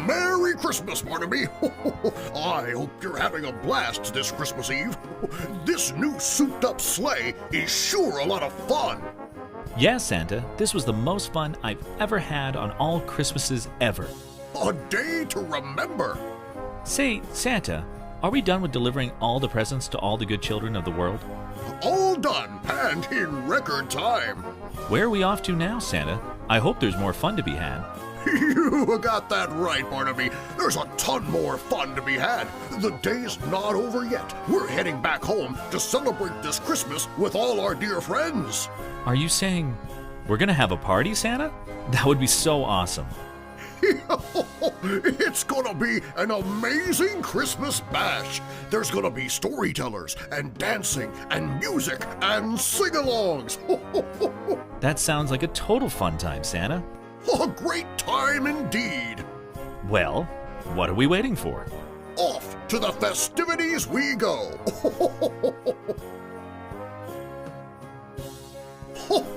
Merry Christmas, Barnaby! I hope you're having a blast this Christmas Eve. This new souped-up sleigh is sure a lot of fun. Yeah, Santa, this was the most fun I've ever had on all Christmases ever. A day to remember. Say, Santa, are we done with delivering all the presents to all the good children of the world? All done, and in record time. Where are we off to now, Santa? I hope there's more fun to be had. You got that right, Barnaby. There's a ton more fun to be had. The day's not over yet. We're heading back home to celebrate this Christmas with all our dear friends. Are you saying we're gonna have a party, Santa? That would be so awesome. It's gonna be an amazing Christmas bash. There's gonna be storytellers and dancing and music and sing-alongs. That sounds like a total fun time, Santa. A great time indeed. Well, what are we waiting for? Off to the festivities we go.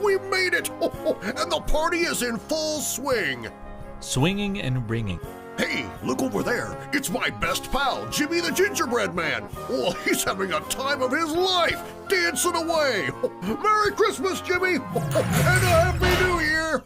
We made it, and the party is in full swing. Swinging and ringing. Hey, look over there. It's my best pal, Jimmy the Gingerbread Man. Oh, he's having a time of his life, dancing away. Merry Christmas, Jimmy, and a Happy New Year.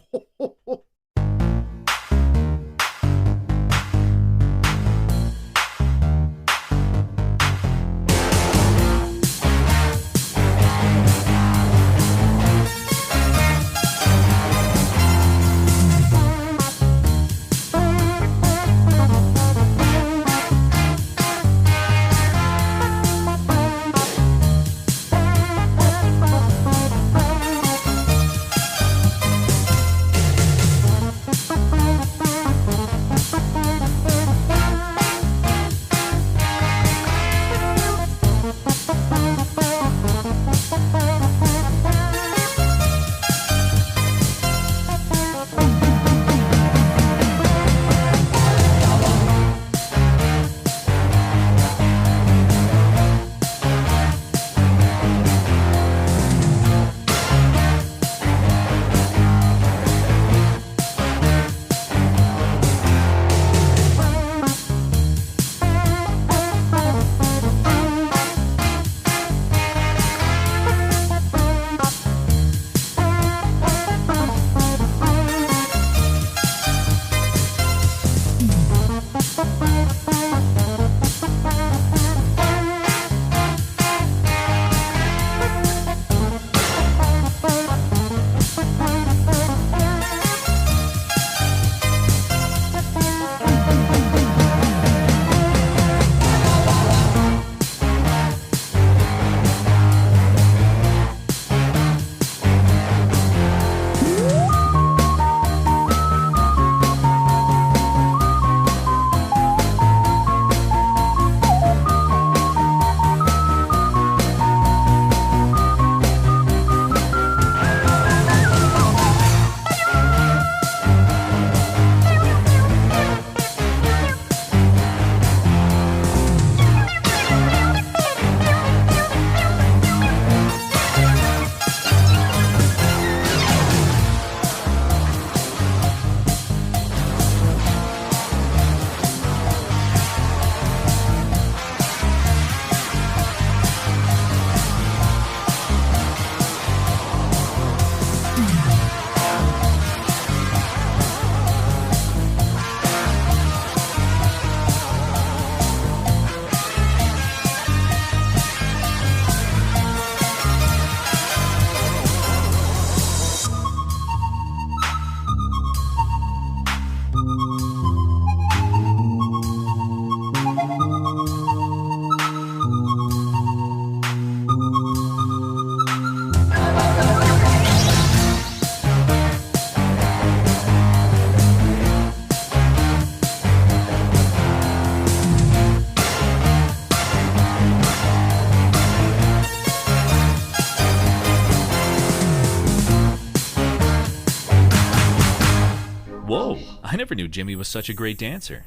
never knew Jimmy was such a great dancer.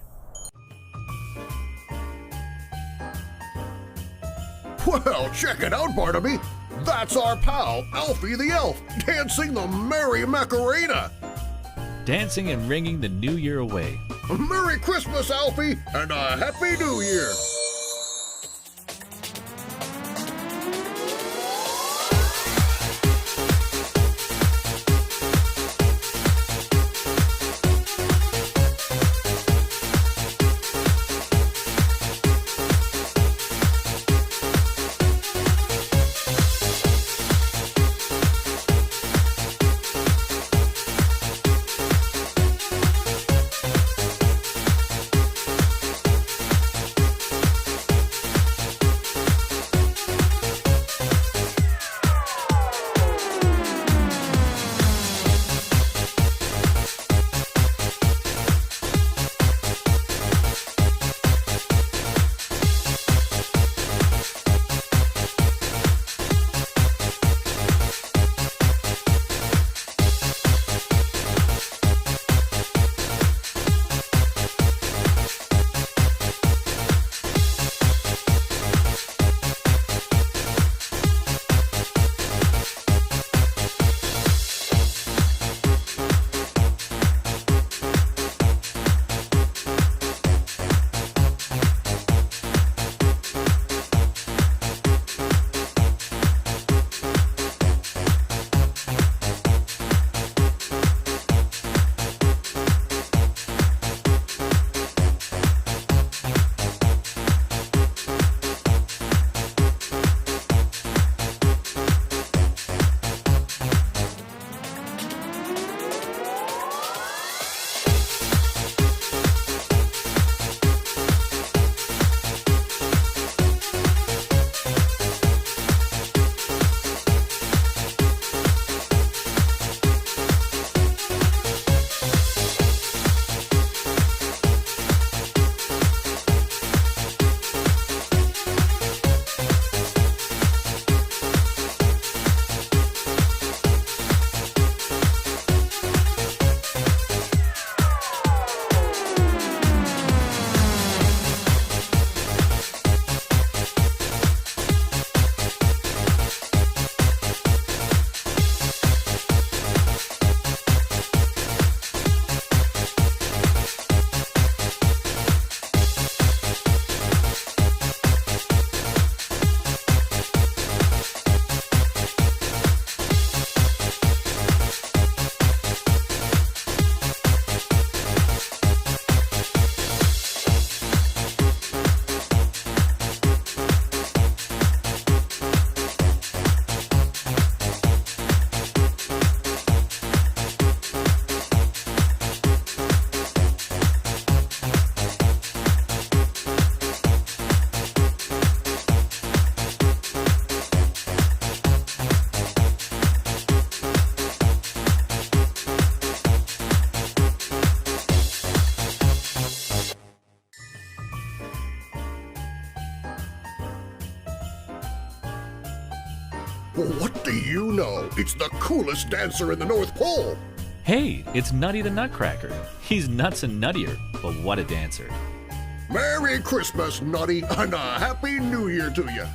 Well, check it out, Barnaby. That's our pal, Alfie the Elf, dancing the Merry Macarena. Dancing and ringing the new year away. Merry Christmas, Alfie, and a Happy New Year. What do you know? It's the coolest dancer in the North Pole. Hey, it's Nutty the Nutcracker. He's nuts and nuttier, but what a dancer. Merry Christmas, Nutty, and a Happy New Year to you.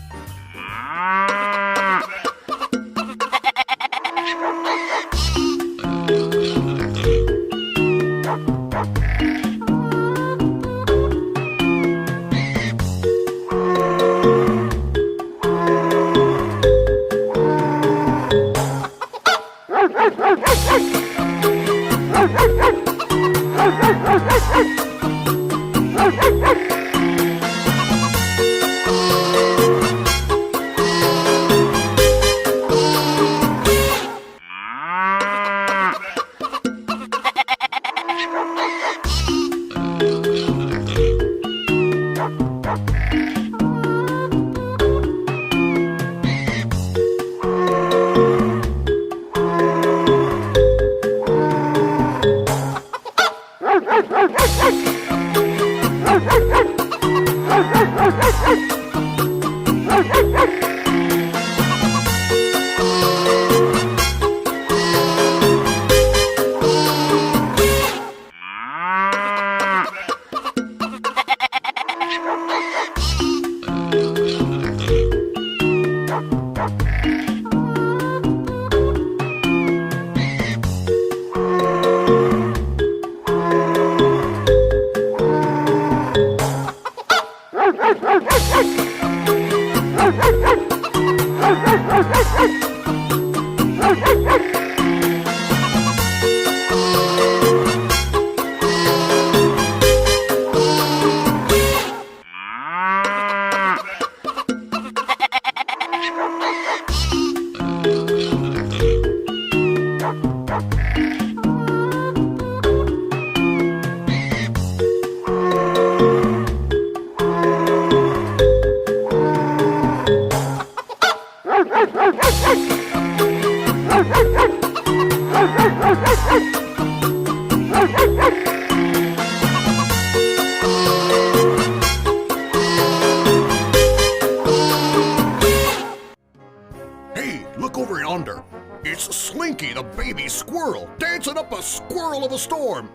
Hey, look over yonder. It's Slinky the baby squirrel dancing up a squirrel of a storm.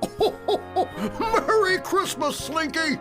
Merry Christmas, Slinky!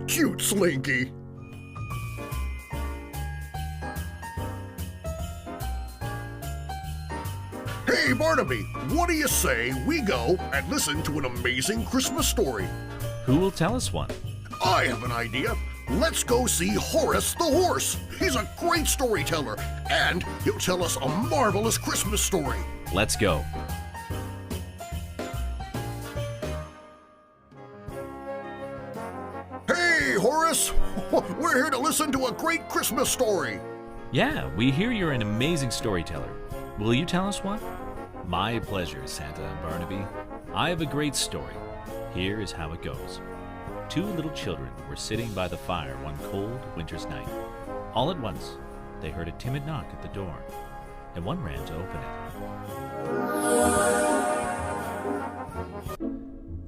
Cute Slinky. Hey, Barnaby, what do you say we go and listen to an amazing Christmas story? Who will tell us one? I have an idea. Let's go see Horace the horse. He's a great storyteller, and he'll tell us a marvelous Christmas story. Let's go. Hey, Horace! Horace. We're here to listen to a great Christmas story. Yeah, we hear you're an amazing storyteller. Will you tell us one? My pleasure, Santa and Barnaby. I have a great story. Here is how it goes. Two little children were sitting by the fire one cold winter's night. All at once, they heard a timid knock at the door, and one ran to open it.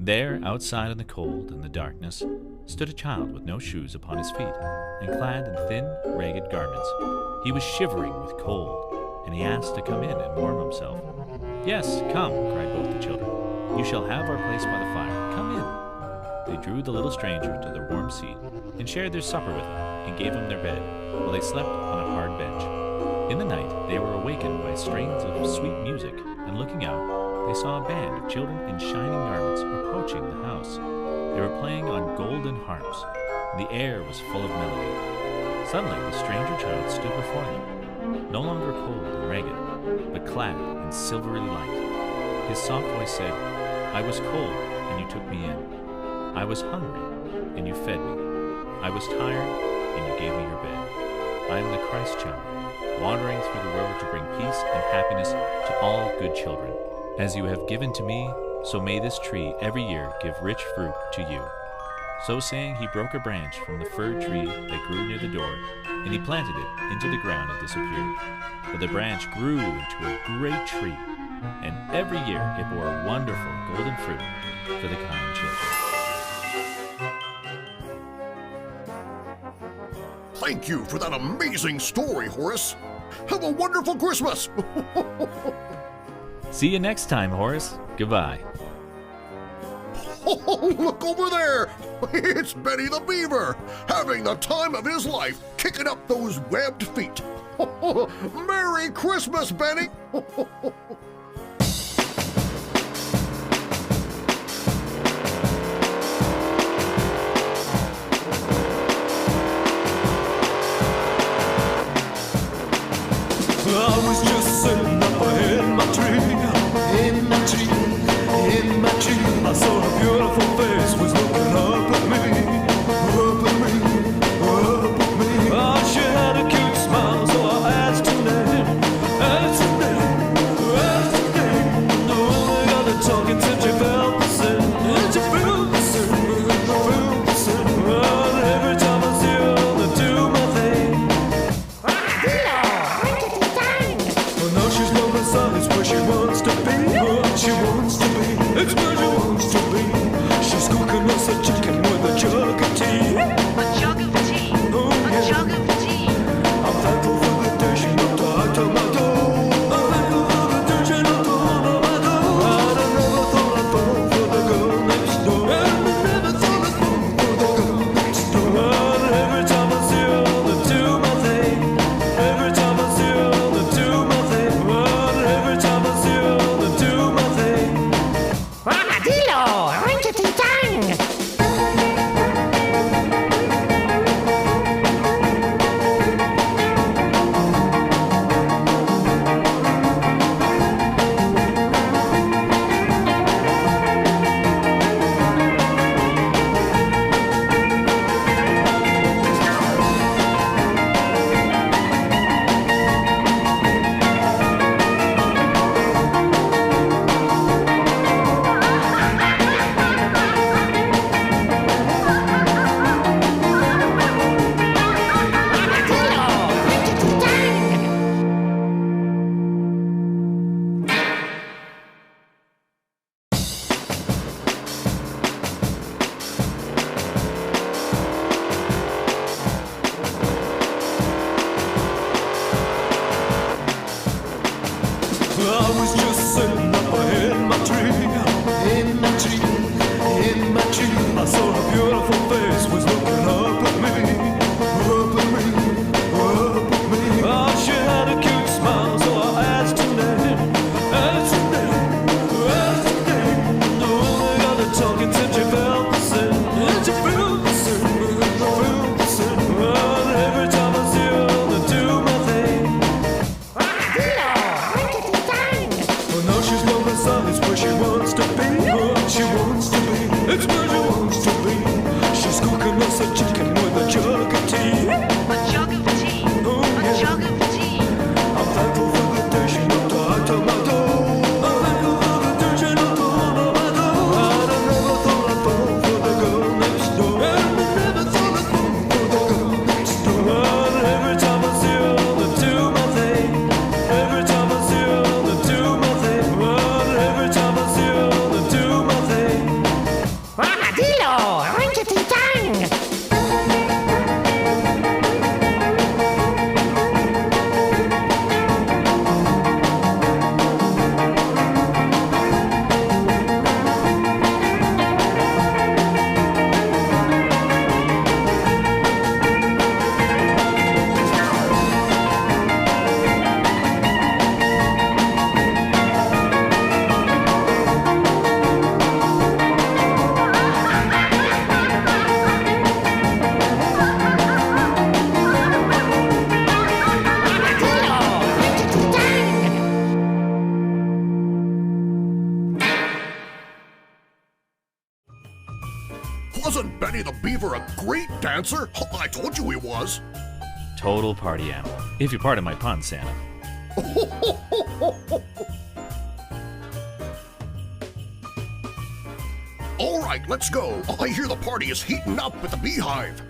There, outside in the cold and the darkness, stood a child with no shoes upon his feet, and clad in thin, ragged garments. He was shivering with cold, and he asked to come in and warm himself. "Yes, come," cried both the children. "You shall have our place by the fire. Come in." They drew the little stranger to their warm seat, and shared their supper with him, and gave him their bed, while they slept on a hard bench. In the night they were awakened by strains of sweet music, and looking out, they saw a band of children in shining garments approaching the house. They were playing on golden harps, and the air was full of melody. Suddenly the stranger child stood before them, no longer cold and ragged, but clad in silvery light. His soft voice said, "I was cold, and you took me in. I was hungry, and you fed me. I was tired, and you gave me your bed. I am the Christ child, wandering through the world to bring peace and happiness to all good children. As you have given to me, so may this tree every year give rich fruit to you." So saying, he broke a branch from the fir tree that grew near the door, and he planted it into the ground and disappeared. But the branch grew into a great tree, and every year it bore wonderful golden fruit for the kind children. Thank you for that amazing story, Horace. Have a wonderful Christmas. See you next time, Horace. Goodbye. Oh, look over there! It's Benny the Beaver, having the time of his life, kicking up those webbed feet. Merry Christmas, Benny! I was just sitting up in my tree, in my tree, in my tree. I saw a beautiful face was looking up at me, up at me, up at me. Oh, she had a cute smile, so I asked her name, asked her name, asked her name. No, I got her talking till she felt the sin, and she felt the sin, felt the sin. And every time I see her, I do my thing. She's no son, it's where she wants to be, where she wants to be, it's where she wants to be. She's cooking us a chicken with a jug of tea. A jug of tea, Oh, a yeah. jug of tea. I'm thankful for the day she knocked right on my door. I'm thankful for the day she knocked on my door. And I never thought I'd fall for the girl next door. And I never thought I'd fall for the girl next door. And every time I see her, I do my thing. Every time I see her, I do my thing. And every time I see her, I do my thing. Armadillo, ring-a-ting-tang. I was just sitting up in my tree, in my tree, in my tree. I saw a beautiful face was looking up at me, up at me, up at me. Oh, she had a cute smile, so I asked her name, asked her name, asked her name. No, I got her talking till she felt the sin, and she felt the sin, felt the sin. And every time I see her, I do my thing. Armadillo, ring-a-ting-tang. Well, now she's no the sun, it's where she wants to be, where she wants to be, it's where she wants to be. She's cooking us Beaver a great dancer? I told you he was. Total party animal, if you pardon my pun, Santa. All right, let's go. I hear the party is heating up at the beehive.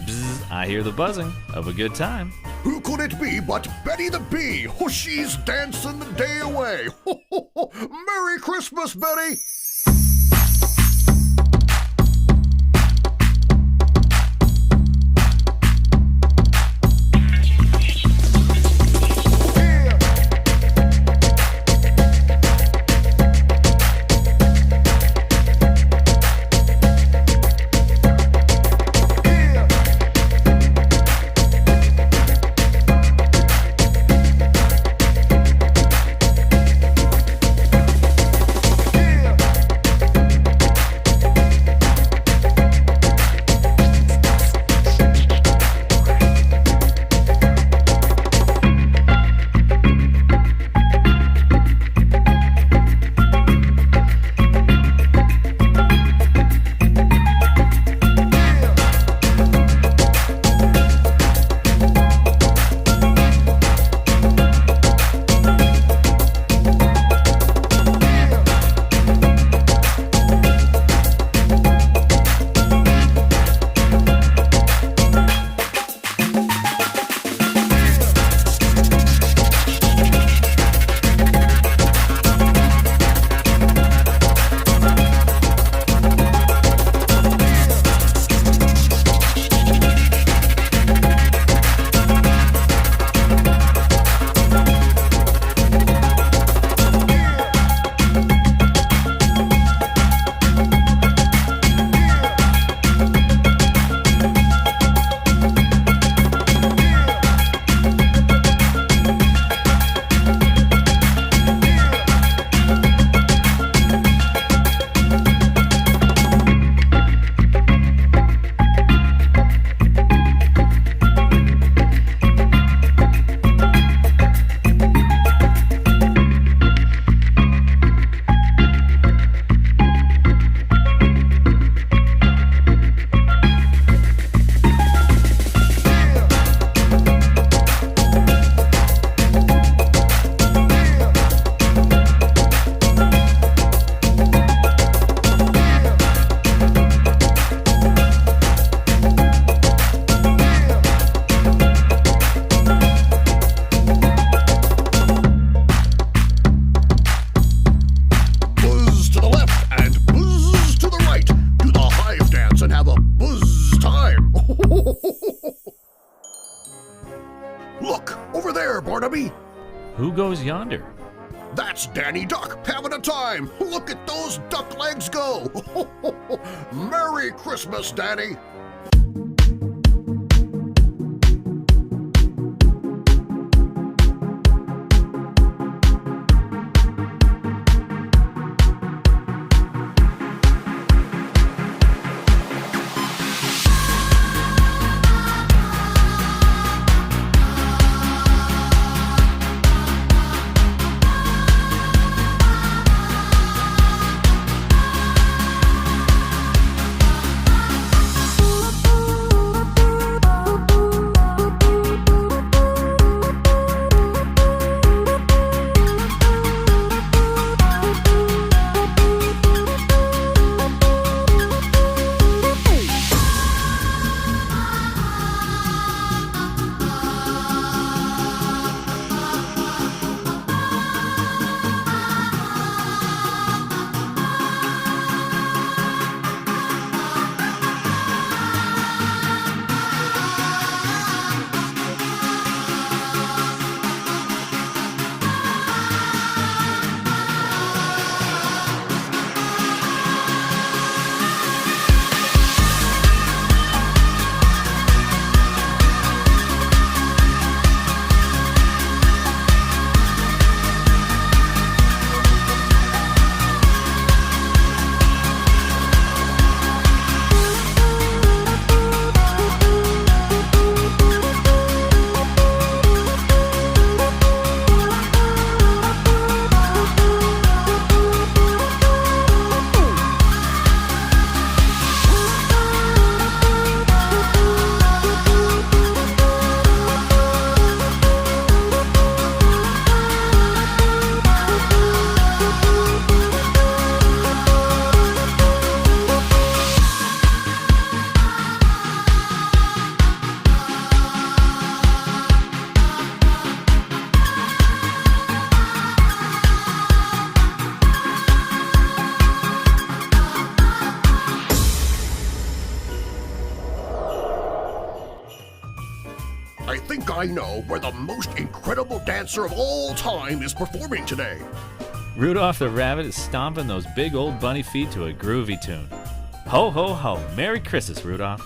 Bzz, I hear the buzzing of a good time. Who could it be but Betty the Bee? Oh, she's dancing the day away. Merry Christmas, Betty! Look, over there, Barnaby. Who goes yonder? That's Danny Duck having a time. Look at those duck legs go. Merry Christmas, Danny. I think I know where the most incredible dancer of all time is performing today. Rudolph the rabbit is stomping those big old bunny feet to a groovy tune. Ho, ho, ho. Merry Christmas, Rudolph.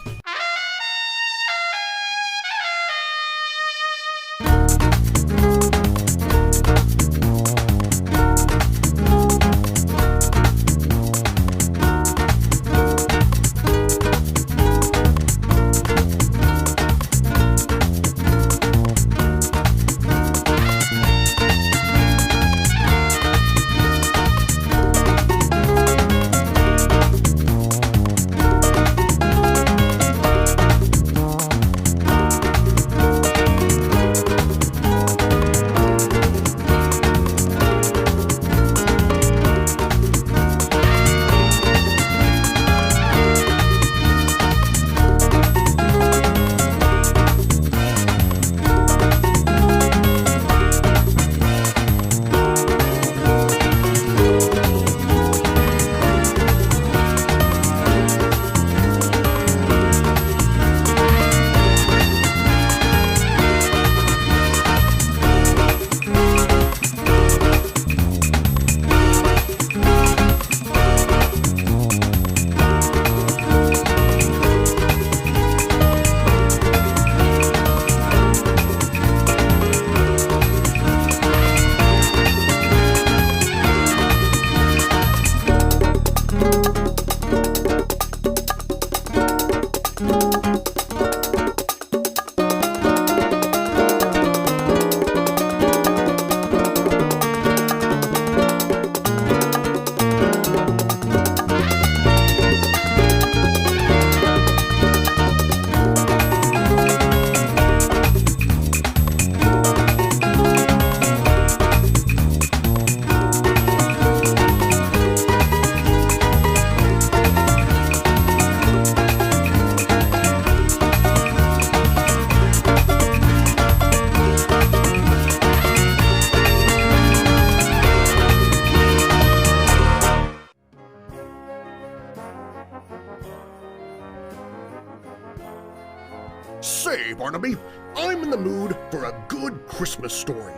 Say, Barnaby, I'm in the mood for a good Christmas story.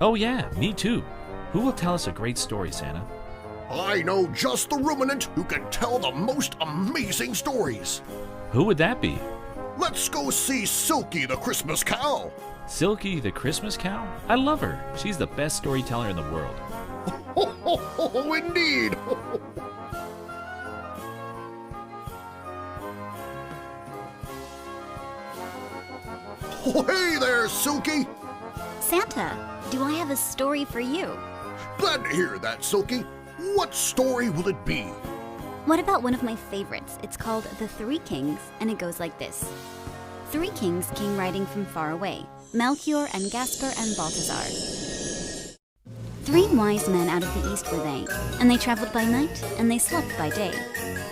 Oh yeah, me too. Who will tell us a great story, Santa? I know just the ruminant who can tell the most amazing stories. Who would that be? Let's go see Silky the Christmas cow. Silky the Christmas cow? I love her. She's the best storyteller in the world. Oh, indeed. Oh, hey there, Silky. Santa, do I have a story for you? Glad to hear that, Silky. What story will it be? What about one of my favorites? It's called The Three Kings, and it goes like this. 3 kings came riding from far away, Melchior and Gaspar and Balthazar. 3 wise men out of the east were they, and they traveled by night, and they slept by day.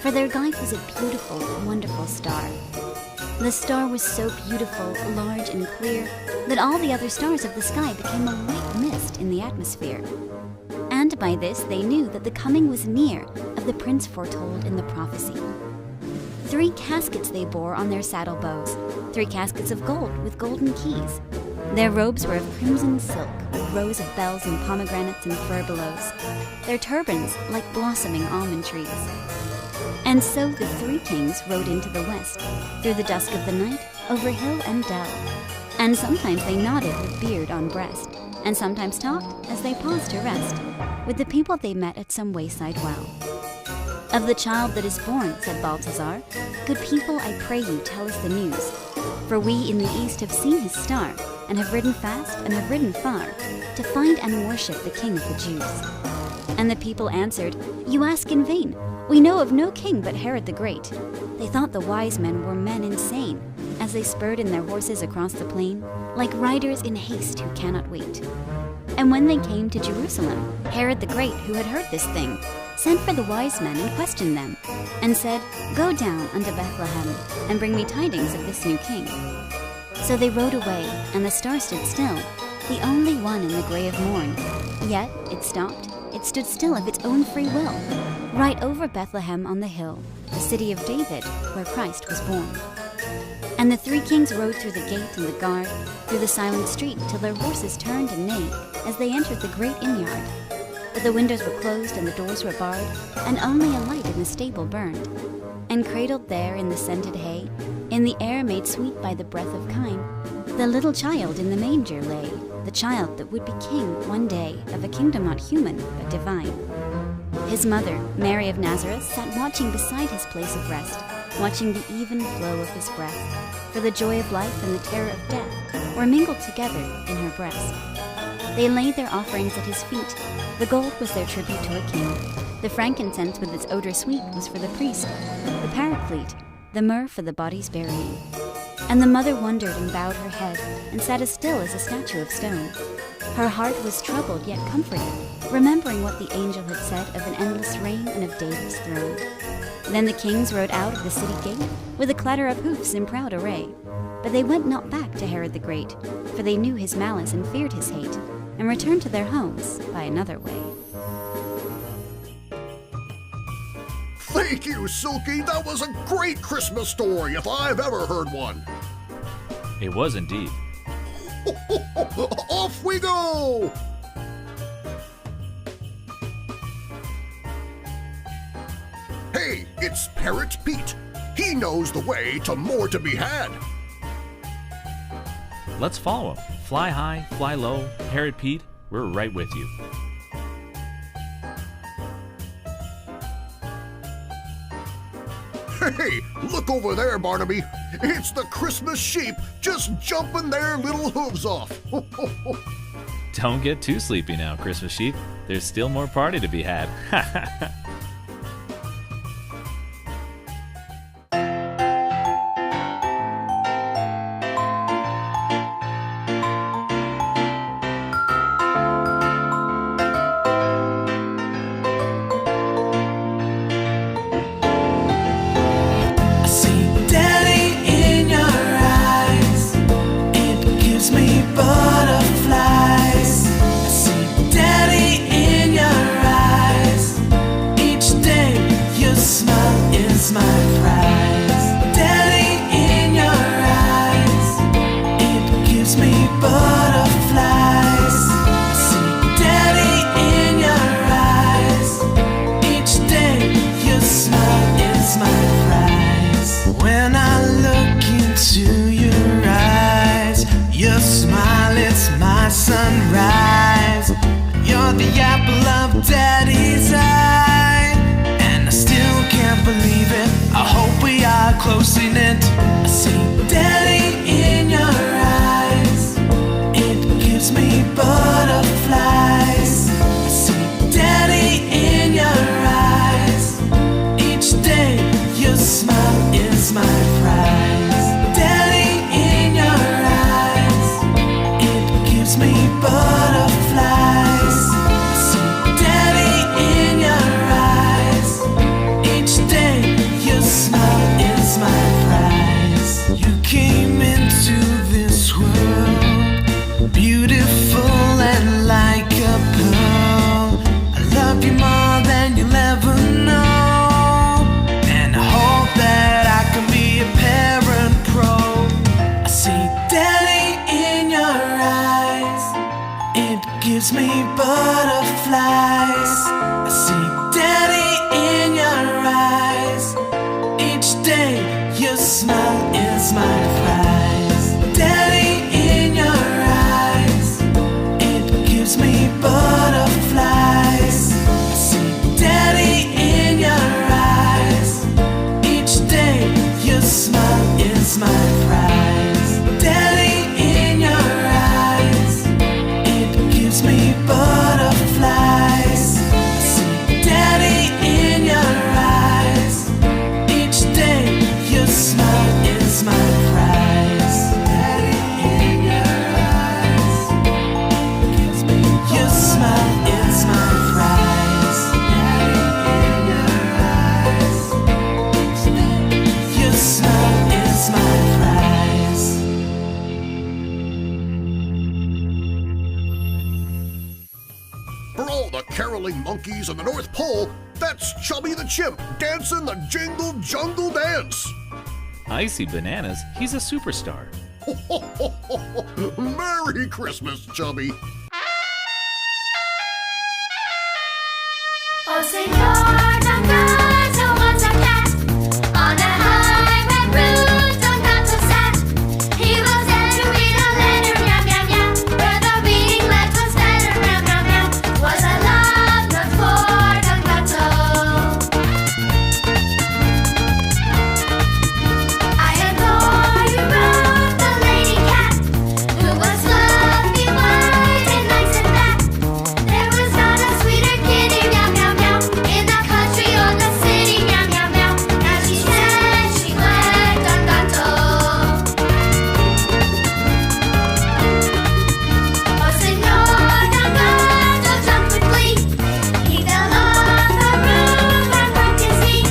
For their guide was a beautiful, wonderful star. The star was so beautiful, large, and clear that all the other stars of the sky became a white mist in the atmosphere. And by this they knew that the coming was near of the prince foretold in the prophecy. 3 caskets they bore on their saddle bows, 3 caskets of gold with golden keys. Their robes were of crimson silk, with rows of bells and pomegranates and furbelows. Their turbans like blossoming almond trees. And so the 3 kings rode into the west, through the dusk of the night, over hill and dell. And sometimes they nodded with beard on breast, and sometimes talked as they paused to rest, with the people they met at some wayside well. Of the child that is born, said Balthazar, good people, I pray you tell us the news. For we in the east have seen his star, and have ridden fast and have ridden far, to find and worship the King of the Jews. And the people answered, you ask in vain. We know of no king but Herod the Great. They thought the wise men were men insane, as they spurred in their horses across the plain, like riders in haste who cannot wait. And when they came to Jerusalem, Herod the Great, who had heard this thing, sent for the wise men and questioned them, and said, go down unto Bethlehem, and bring me tidings of this new king. So they rode away, and the star stood still, the only one in the gray of morn. Yet it stopped, it stood still of its own free will, right over Bethlehem on the hill, the city of David, where Christ was born. And the three kings rode through the gate and the guard, through the silent street, till their horses turned and neighed as they entered the great inn-yard. But the windows were closed and the doors were barred, and only a light in the stable burned. And cradled there in the scented hay, in the air made sweet by the breath of kine, the little child in the manger lay, the child that would be king one day of a kingdom not human but divine. His mother, Mary of Nazareth, sat watching beside his place of rest, watching the even flow of his breath, for the joy of life and the terror of death were mingled together in her breast. They laid their offerings at his feet. The gold was their tribute to a king. The frankincense with its odor sweet was for the priest, the paraclete, the myrrh for the body's burying. And the mother wondered and bowed her head, and sat as still as a statue of stone. Her heart was troubled yet comforted, remembering what the angel had said of an endless reign and of David's throne. Then the kings rode out of the city gate, with a clatter of hoofs in proud array. But they went not back to Herod the Great, for they knew his malice and feared his hate, and returned to their homes by another way. Thank you, Silky. That was a great Christmas story if I've ever heard one. It was indeed. Off we go! Hey, it's Parrot Pete. He knows the way to more to be had. Let's follow him. Fly high, fly low. Herod Pete, we're right with you. Hey, look over there, Barnaby. It's the Christmas sheep just jumping their little hooves off. Don't get too sleepy now, Christmas sheep. There's still more party to be had. I see Daddy in your eyes. It gives me butterflies. I see Daddy in your eyes. Each day your smile is my prize. Daddy in your eyes. It gives me butterflies. I see Daddy in your eyes. Each day your smile is my prize. When I look into your eyes, your smile is my sunrise. You're the apple of Daddy's eye, and I still can't believe it. I hope we are closely knit. I see Daddy in your eyes. It gives me butterflies. I see Daddy in your eyes. Each day your smile is my prize. Daddy in your eyes. It gives me butterflies. I see Daddy in your eyes. Each day your smile is my prize. You came into this world beautiful and like a pearl. I love you more than you'll ever know, and I hope that I can be a parent pro. I see Daddy in your eyes. It gives me butterflies. I see Daddy in your eyes. Each day your smile is my prize. Daddy in your eyes. It gives me butterflies. I see Daddy in your eyes. Each day your smile is my prize. Daddy in your eyes. It gives me butterflies. I see Daddy in your eyes. Each day your smile is my prize. Daddy in your eyes. Gives me your smile is my prize. Daddy in your eyes. Your smile is my prize. For all the caroling monkeys in the North Pole, that's Chubby the Chimp dancing the Jingle Jungle Dance. Icy Bananas, he's a superstar. Merry Christmas, chubby. Oh, Señor, Don Gato was a cat on a high red root. Don Gato sat. He was there to read a letter, meow, meow, meow. Where the reading left was better, meow, meow, meow. Was a love note for Don Gato. I adore you, wrote the lady cat, who was fluffy, white, and nice and fat. There was not a sweeter kitty, meow, meow, meow, in the country or the city, meow, meow, meow. Now she said she wed Don Gato. Oh, Señor Don Gato jumped with glee. He fell off the roof and broke his feet,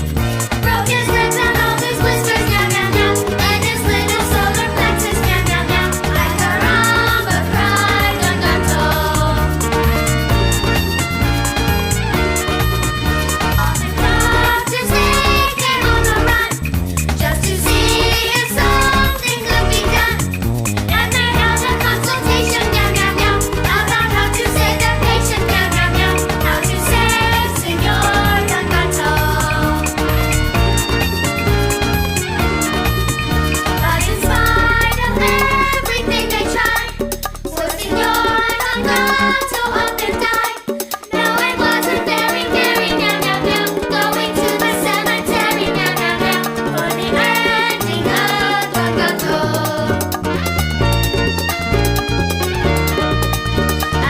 broke his legs and all his whiskers, meow, meow, meow, and his little solar plexus, meow, meow, meow. Ay, caramba, cried Don Gato. All the doctors begged him on the run, just to see if something could be done. And they held a consultation, meow, meow, meow, about how to save their patient, meow, meow, meow, how to save Señor Don Gato. But in spite of everything they tried, poor Señor Don Gato up and died. Now it wasn't very, very, meow, meow, meow, going to the cemetery, meow, meow, meow, for the ending of Don Gato.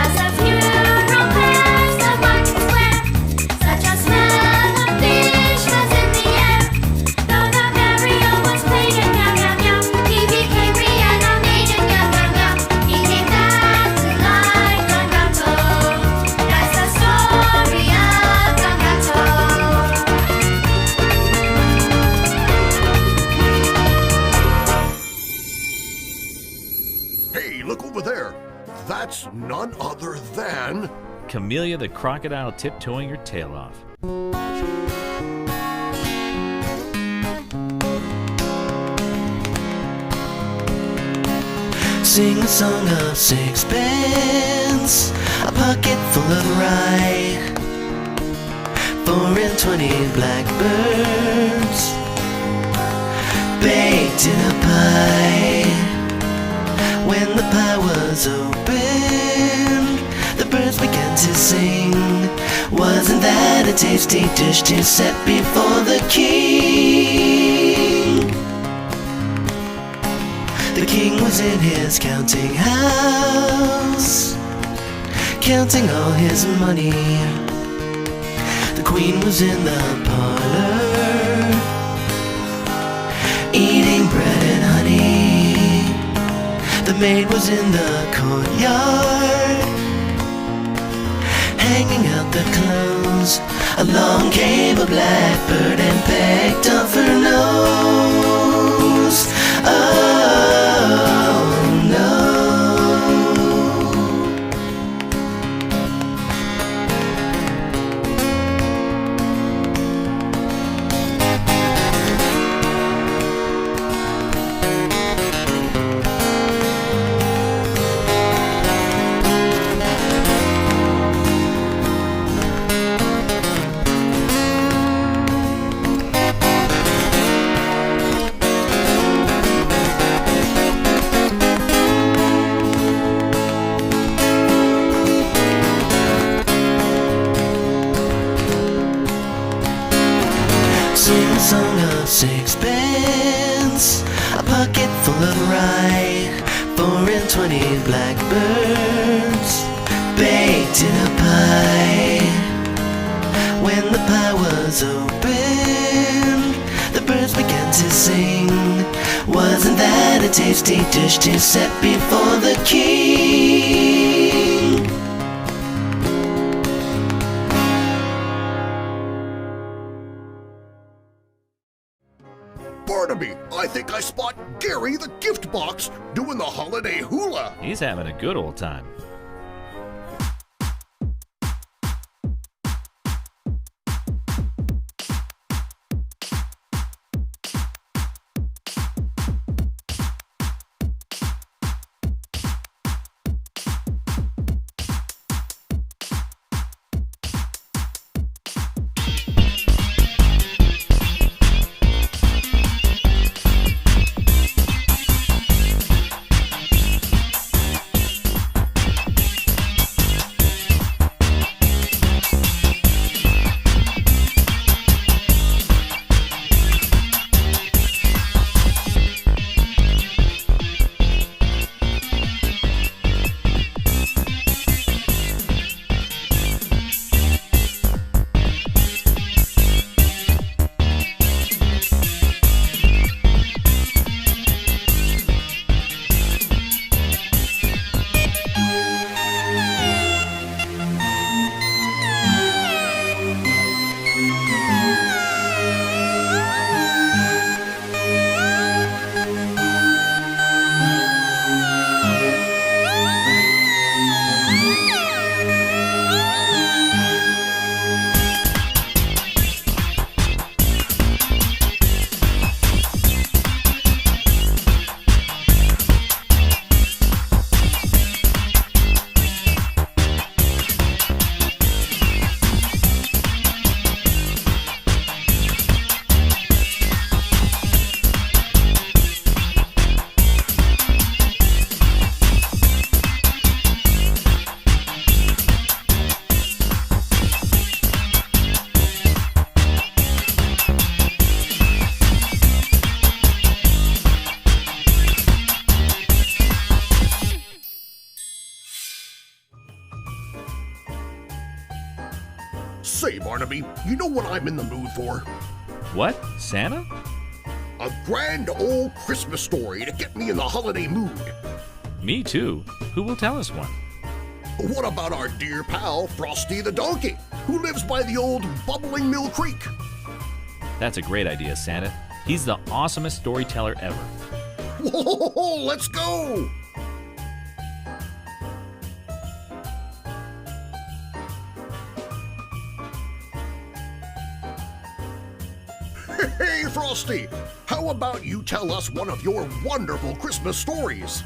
As the funeral passed the market square, such a smell of fish was in the air. Though the burial was paid, meow, meow, meow, he became reanimated, meow, meow, meow. He came back to life, Don Gato. That's the story of Don Gato. Hey, look over there. That's none other than... Camellia the crocodile tiptoeing her tail off. Sing a song of sixpence, a pocket full of rye, 4 and 20 blackbirds baked in a pie. When the pie was opened, the birds began to sing. Wasn't that a tasty dish to set before the king? The king was in his counting house, counting all his money. The queen was in the parlor, eating bread and honey. The maid was in the courtyard, hanging out the clothes. Along came a blackbird and pecked off her nose. Oh no. Sing a song of sixpence, a pocket full of rye, 4 and 20 blackbirds baked in a pie. When the pie was opened, the birds began to sing. Wasn't that a tasty dish to set before the king? Barnaby, I think I spot Gary the gift box doing the holiday hula. He's having a good old time. Say, Barnaby, you know what I'm in the mood for? What? Santa? A grand old Christmas story to get me in the holiday mood. Me too. Who will tell us one? What about our dear pal, Frosty the Donkey, who lives by the old Bubbling Mill Creek? That's a great idea, Santa. He's the awesomest storyteller ever. Whoa, let's go! Hey, Frosty! How about you tell us one of your wonderful Christmas stories?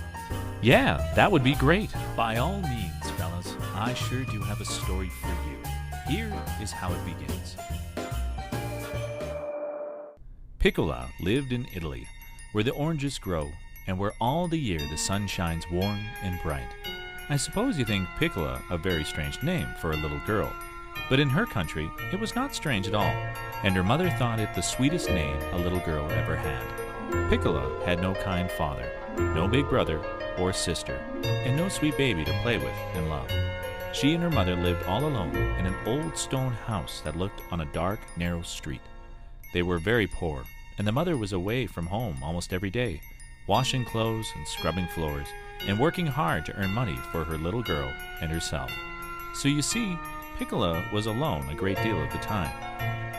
Yeah, that would be great. By all means, fellas, I sure do have a story for you. Here is how it begins. Piccola lived in Italy, where the oranges grow, and where all the year the sun shines warm and bright. I suppose you think Piccola a very strange name for a little girl, but in her country it was not strange at all, and her mother thought it the sweetest name a little girl ever had. Piccola had no kind father, no big brother or sister, and no sweet baby to play with and love. She and her mother lived all alone in an old stone house that looked on a dark, narrow street. They were very poor, and the mother was away from home almost every day, washing clothes and scrubbing floors, and working hard to earn money for her little girl and herself. So you see, Piccola was alone a great deal of the time,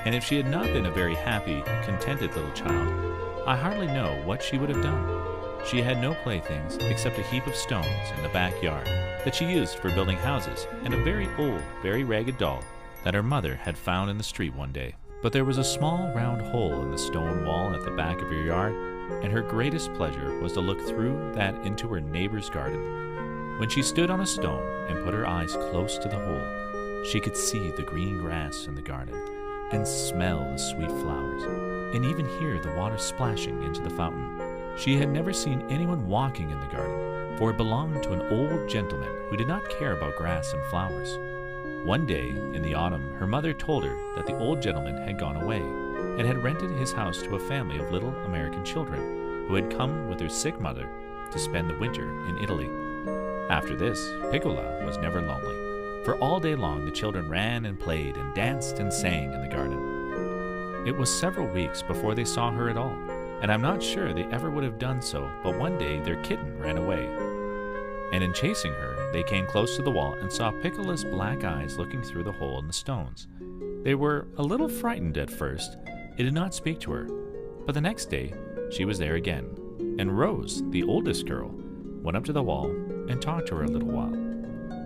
and if she had not been a very happy, contented little child, I hardly know what she would have done. She had no playthings except a heap of stones in the backyard that she used for building houses, and a very old, very ragged doll that her mother had found in the street one day. But there was a small round hole in the stone wall at the back of her yard, and her greatest pleasure was to look through that into her neighbor's garden. When she stood on a stone and put her eyes close to the hole, she could see the green grass in the garden, and smell the sweet flowers, and even hear the water splashing into the fountain. She had never seen anyone walking in the garden, for it belonged to an old gentleman who did not care about grass and flowers. One day in the autumn, her mother told her that the old gentleman had gone away and had rented his house to a family of little American children who had come with their sick mother to spend the winter in Italy. After this, Piccola was never lonely, for all day long the children ran and played and danced and sang in the garden. It was several weeks before they saw her at all, and I'm not sure they ever would have done so, but one day their kitten ran away. And in chasing her, they came close to the wall and saw Piccola's black eyes looking through the hole in the stones. They were a little frightened at first. It did not speak to her, but the next day she was there again, and Rose, the oldest girl, went up to the wall and talked to her a little while.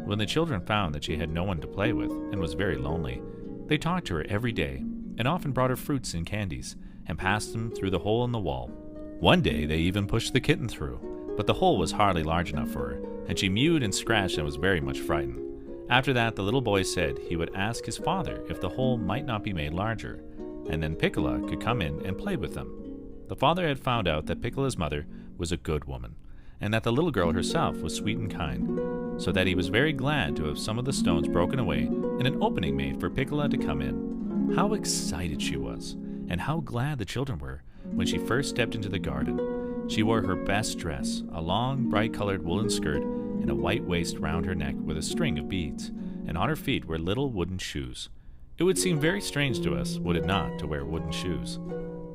When the children found that she had no one to play with and was very lonely, they talked to her every day and often brought her fruits and candies and passed them through the hole in the wall. One day they even pushed the kitten through, but the hole was hardly large enough for her, and she mewed and scratched and was very much frightened. After that, the little boy said he would ask his father if the hole might not be made larger, and then Piccola could come in and play with them. The father had found out that Piccola's mother was a good woman, and that the little girl herself was sweet and kind, so that he was very glad to have some of the stones broken away and an opening made for Piccola to come in. How excited she was, and how glad the children were when she first stepped into the garden. She wore her best dress, a long, bright-colored woolen skirt, and a white waist round her neck with a string of beads, and on her feet were little wooden shoes. It would seem very strange to us, would it not, to wear wooden shoes?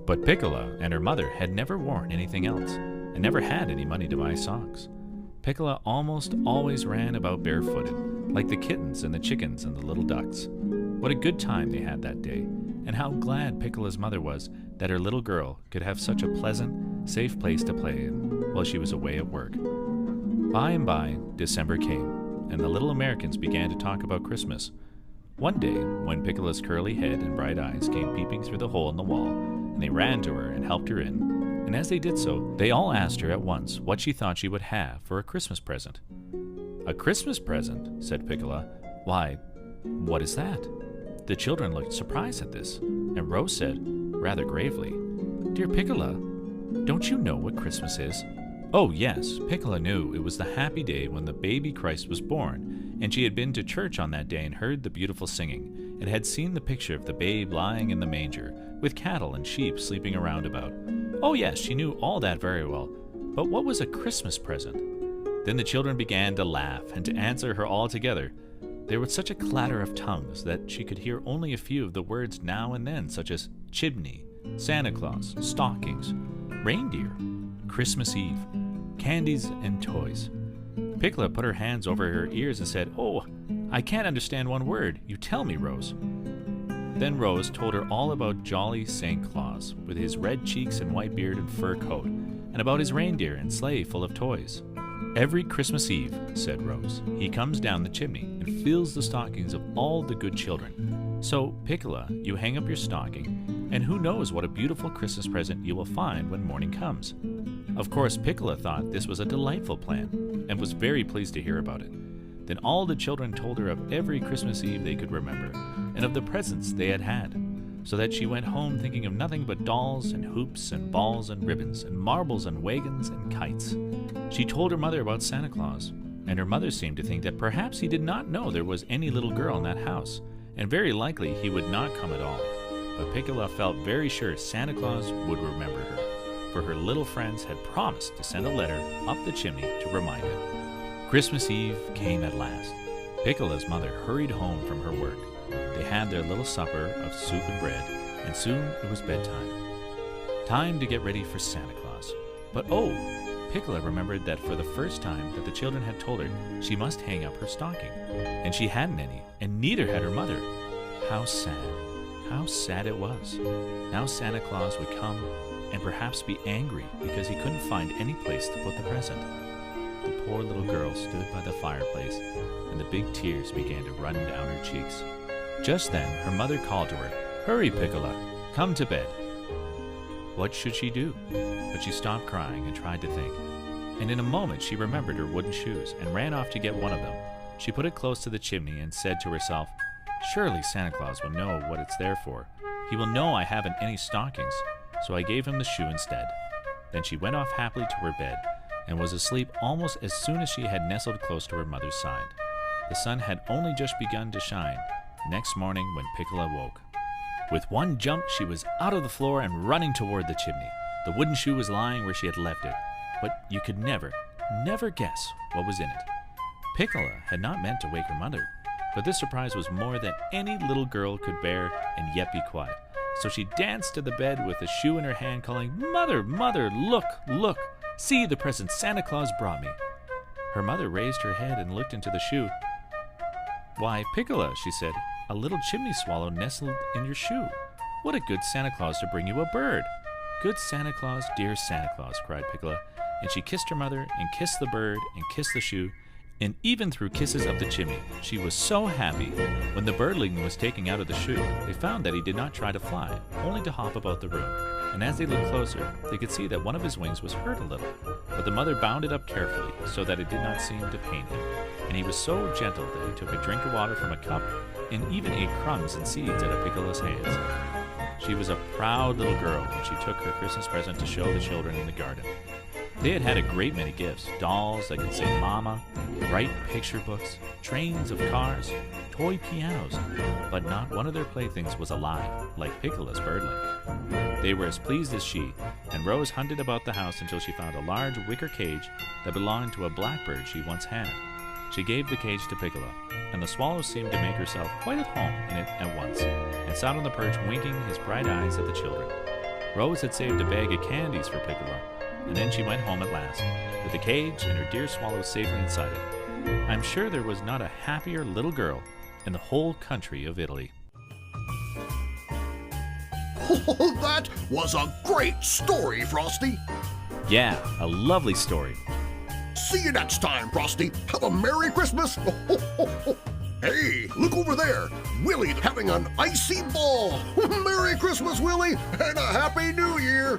But Piccola and her mother had never worn anything else, and never had any money to buy socks. Piccola almost always ran about barefooted, like the kittens and the chickens and the little ducks. What a good time they had that day, and how glad Piccola's mother was that her little girl could have such a pleasant, safe place to play in while she was away at work. By and by, December came, and the little Americans began to talk about Christmas. One day, when Piccola's curly head and bright eyes came peeping through the hole in the wall, and they ran to her and helped her in, and as they did so, they all asked her at once what she thought she would have for a Christmas present. "A Christmas present?" said Piccola. "Why, what is that?" The children looked surprised at this, and Rose said, rather gravely, "Dear Piccola, don't you know what Christmas is?" Oh yes, Piccola knew it was the happy day when the baby Christ was born, and she had been to church on that day and heard the beautiful singing, and had seen the picture of the babe lying in the manger, with cattle and sheep sleeping around about. Oh yes, she knew all that very well, but what was a Christmas present? Then the children began to laugh and to answer her all together. There was such a clatter of tongues that she could hear only a few of the words now and then, such as chimney, Santa Claus, stockings, reindeer, Christmas Eve, candies, and toys. Piccola put her hands over her ears and said, "Oh, I can't understand one word. You tell me, Rose." Then Rose told her all about jolly St. Claus, with his red cheeks and white beard and fur coat, and about his reindeer and sleigh full of toys. "Every Christmas Eve," said Rose, "he comes down the chimney and fills the stockings of all the good children. So, Piccola, you hang up your stocking, and who knows what a beautiful Christmas present you will find when morning comes." Of course, Piccola thought this was a delightful plan, and was very pleased to hear about it. Then all the children told her of every Christmas Eve they could remember, and of the presents they had had, so that she went home thinking of nothing but dolls and hoops and balls and ribbons and marbles and wagons and kites. She told her mother about Santa Claus, and her mother seemed to think that perhaps he did not know there was any little girl in that house, and very likely he would not come at all. But Piccola felt very sure Santa Claus would remember her, for her little friends had promised to send a letter up the chimney to remind him. Christmas Eve came at last. Piccola's mother hurried home from her work. They had their little supper of soup and bread, and soon it was bedtime. Time to get ready for Santa Claus. But oh, Piccola remembered that for the first time that the children had told her she must hang up her stocking, and she hadn't any, and neither had her mother. How sad it was. Now Santa Claus would come and perhaps be angry because he couldn't find any place to put the present. The poor little girl stood by the fireplace, and the big tears began to run down her cheeks. Just then, her mother called to her, "Hurry, Piccola, come to bed." What should she do? But she stopped crying and tried to think. And in a moment she remembered her wooden shoes and ran off to get one of them. She put it close to the chimney and said to herself, "Surely Santa Claus will know what it's there for. He will know I haven't any stockings." So I gave him the shoe instead. Then she went off happily to her bed, and was asleep almost as soon as she had nestled close to her mother's side. The sun had only just begun to shine next morning when Piccola woke. With one jump, she was out of the floor and running toward the chimney. The wooden shoe was lying where she had left it, but you could never guess what was in it. Piccola had not meant to wake her mother, but this surprise was more than any little girl could bear and yet be quiet. So she danced to the bed with the shoe in her hand, calling, "Mother, mother, look, look! See the present Santa Claus brought me." Her mother raised her head and looked into the shoe. "Why, Piccola," she said, "a little chimney swallow nestled in your shoe. What a good Santa Claus to bring you a bird." "Good Santa Claus, dear Santa Claus," cried Piccola, and she kissed her mother and kissed the bird and kissed the shoe, and even threw kisses up the chimney. She was so happy. When the birdling was taken out of the shoe, they found that he did not try to fly, only to hop about the room. And as they looked closer, they could see that one of his wings was hurt a little. But the mother bound it up carefully, so that it did not seem to pain him. And he was so gentle that he took a drink of water from a cup, and even ate crumbs and seeds out of Piccola's hands. She was a proud little girl when she took her Christmas present to show the children in the garden. They had had a great many gifts: dolls that could say Mama, bright picture books, trains of cars, toy pianos, but not one of their playthings was alive, like Piccola's birdling. They were as pleased as she, and Rose hunted about the house until she found a large wicker cage that belonged to a blackbird she once had. She gave the cage to Piccola, and the swallow seemed to make herself quite at home in it at once, and sat on the perch winking his bright eyes at the children. Rose had saved a bag of candies for Piccola, and then she went home at last, with the cage and her dear swallow safely inside it. I'm sure there was not a happier little girl in the whole country of Italy. Oh, that was a great story, Frosty. Yeah, a lovely story. See you next time, Frosty. Have a Merry Christmas. Hey, look over there. Willie having an icy ball. Merry Christmas, Willie, and a Happy New Year.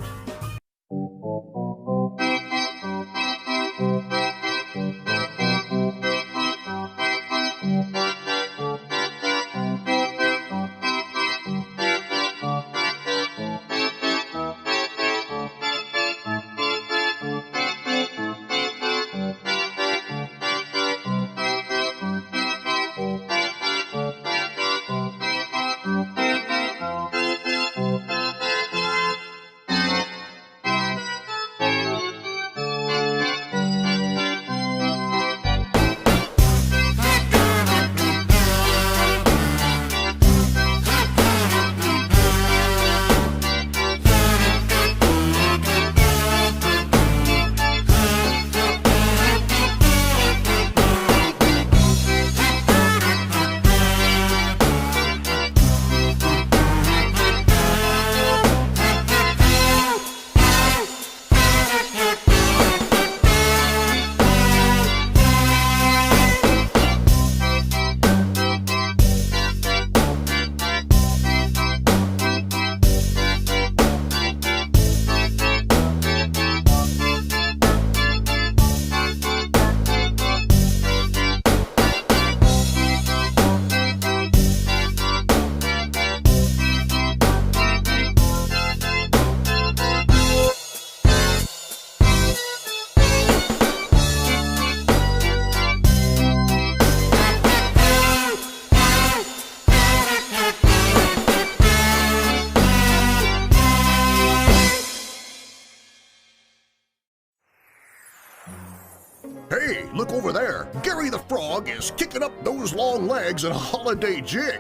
Gary the Frog is kicking up those long legs in a holiday jig.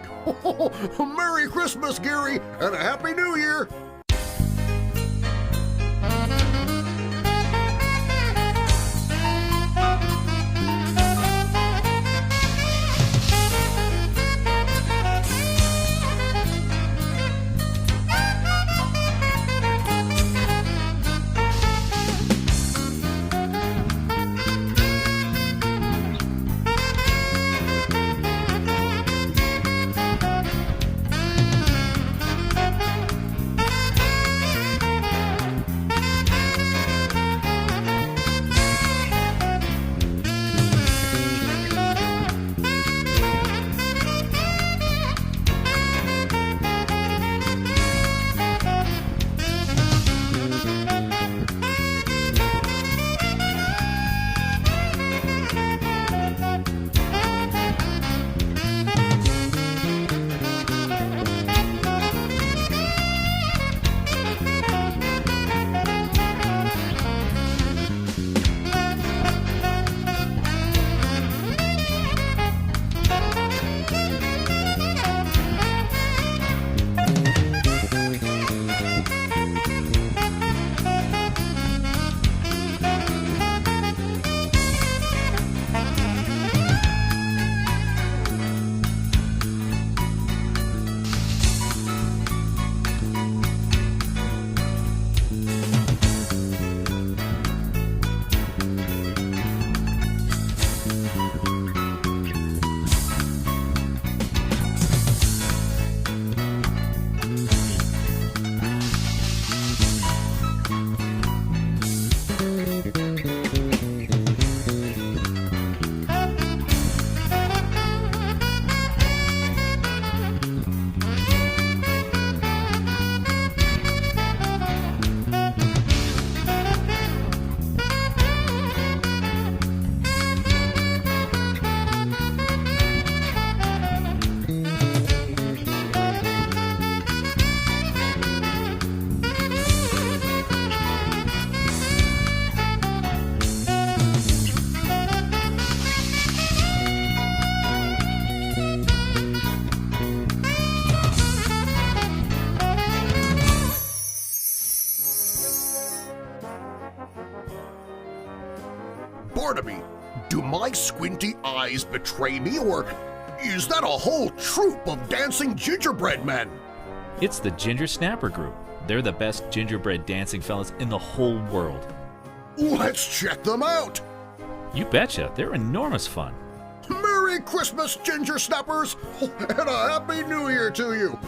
Merry Christmas, Gary, and a Happy New Year! Barnaby, do my squinty eyes betray me, or is that a whole troop of dancing gingerbread men? It's the Ginger Snapper Group. They're the best gingerbread dancing fellas in the whole world. Let's check them out! You betcha, they're enormous fun. Merry Christmas, Ginger Snappers, and a Happy New Year to you!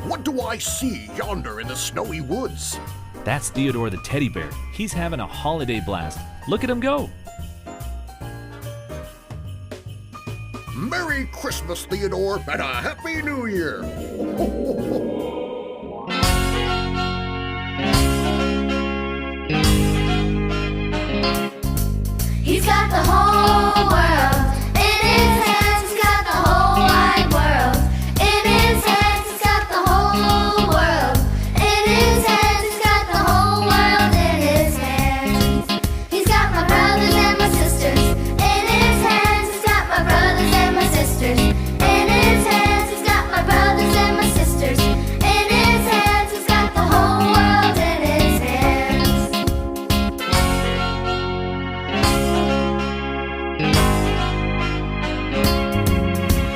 what do I see yonder in the snowy woods? That's Theodore the teddy bear. He's having a holiday blast. Look at him go. Merry Christmas, Theodore, and a Happy New Year! He's got the whole world in his hands. He's got the whole wide world in his hands. He's got the whole world in his hands. He's got the whole world in his hands. He's got my brothers and my sisters in his hands. He's got my brothers and my sisters in his hands. He's got my brothers and my sisters in his hands. He's got the whole world in his hands.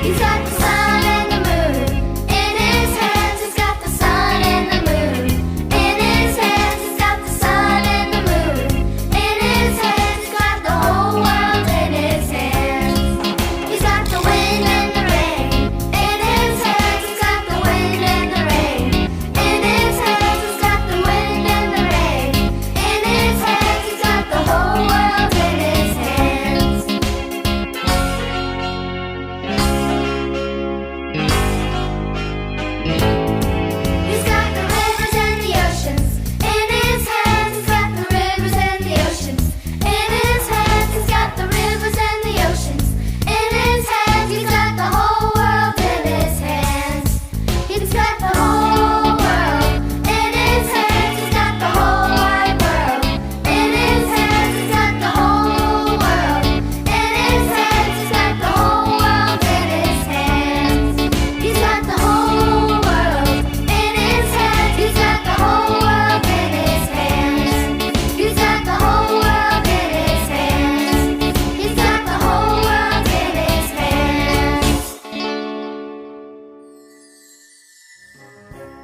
He's got the sun and the moon in his hands. He's got the sun and the moon in his hands. He's got the sun and the moon in his hands. He's got the whole world in his hands. He's got the wind and the rain in his hands. He's got the wind and the rain in his hands. He's got the wind and the rain in his hands. He's got the whole world in his hands. He's got the rivers and the oceans in his hands. He's got the rivers and the oceans in his hands. He's got the rivers and the oceans in his hands. He's got the whole world in his hands. He's got the whole world in his hands. He's got the whole wide world in his hands. He's got the whole world in his hands. He's got the whole world in his hands. He's got the whole world in his hands. He's got the whole world in his hands. He's got the whole world in his hands. He's got the whole world in his hands.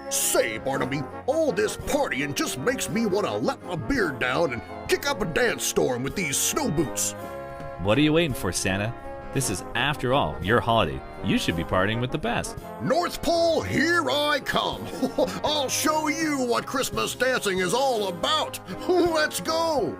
Say, Barnaby, all this partying just makes me want to let my beard down and kick up a dance storm with these snow boots. What are you waiting for, Santa? This is, after all, your holiday. You should be partying with the best. North Pole, here I come. I'll show you what Christmas dancing is all about. Let's go.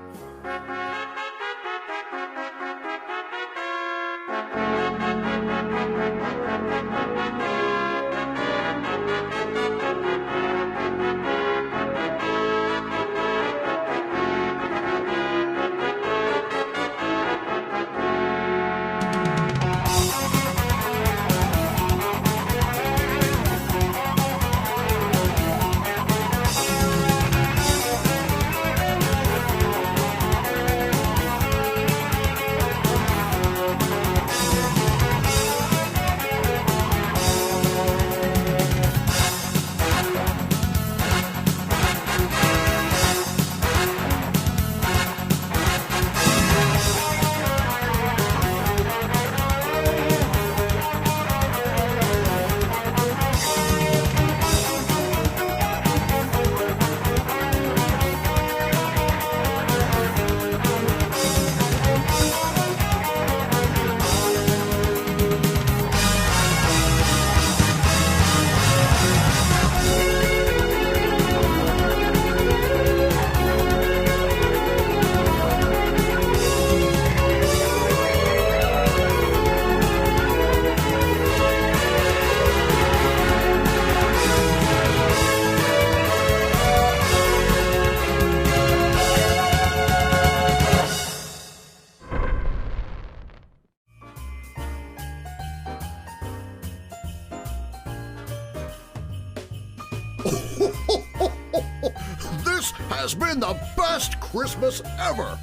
This has been the best Christmas ever.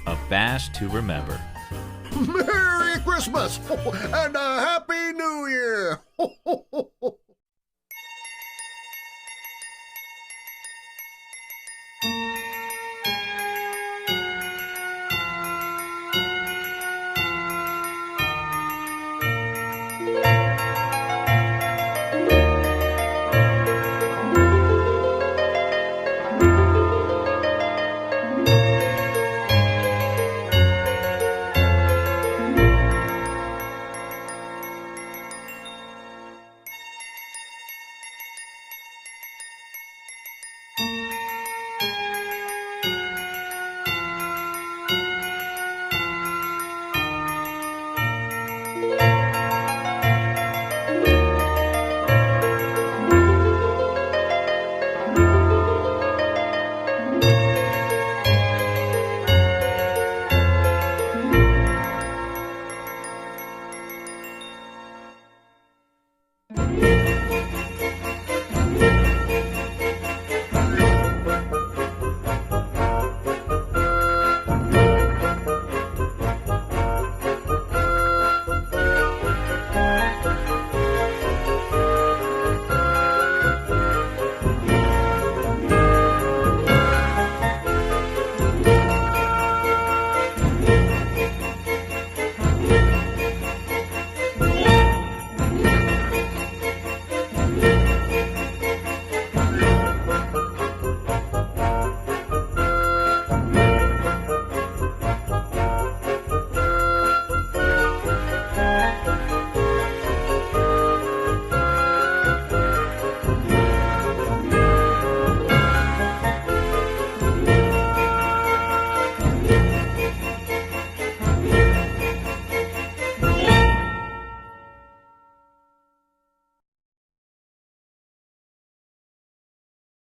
A bash to remember. Merry Christmas and a Happy New Year.